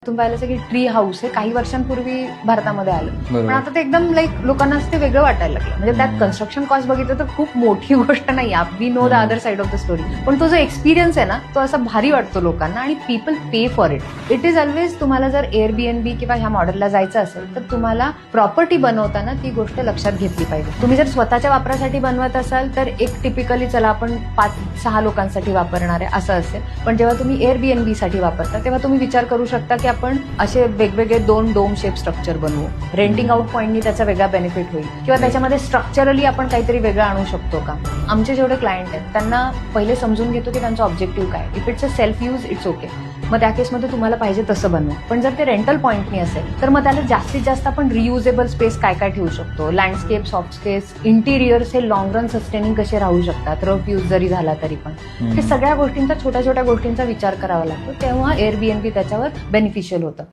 तुम्ही पाहिलं असेल की ट्री हाऊस हे काही वर्षांपूर्वी भारतामध्ये आलं, बरोबर. पण आता ते एकदम लोकांना ते वेगळं वाटायला लागलं. म्हणजे त्यात कन्स्ट्रक्शन कॉस्ट बघितलं तर खूप मोठी गोष्ट नाही. We know the other side of the story. पण तो जो एक्सपिरियन्स आहे ना, तो असा भारी वाटतो लोकांना आणि people pay for it. It is always तुम्हाला जर Airbnb किंवा ह्या मॉडेलला जायचं असेल तर तुम्हाला प्रॉपर्टी बनवताना ती गोष्ट लक्षात घेतली पाहिजे. तुम्ही जर स्वतःच्या वापरासाठी बनवत असाल तर एक टिपिकली चला आपण 5-6 लोकांसाठी वापरणार आहे असं असेल. पण जेव्हा तुम्ही Airbnb साठी वापरता तेव्हा तुम्ही विचार करू शकता की आपण असे वेगवेगळे 2 डोम शेप स्ट्रक्चर बनवू. रेंटिंग आउट पॉईंटनी त्याचा वेगळा बेनिफिट होईल किंवा त्याच्यामध्ये स्ट्रक्चरली आपण काहीतरी वेगळं आणू शकतो का. आमचे जेवढे क्लायंट आहेत त्यांना पहिले समजून घेतो की त्यांचा ऑब्जेक्टिव्ह काय. If it's a self use it's okay, मग त्या केसमध्ये तुम्हाला पाहिजे तसं बनवा. पण जर ते रेंटल पॉईंटनी असेल तर मग त्याला जास्तीत जास्त आपण रियुजेबल स्पेस काय काय ठेवू शकतो. लँडस्केप, सॉफ्ट स्पेस, इंटिरियर्स हे लॉंग रन सस्टेनिंग कसे राहू शकतात, रफ यूज जरी झाला तरी पण. हे सगळ्या गोष्टींचा, छोट्या छोट्या गोष्टींचा विचार करावा लागतो, तेव्हा Airbnb त्याच्यावर बेनिफिशियल होतं.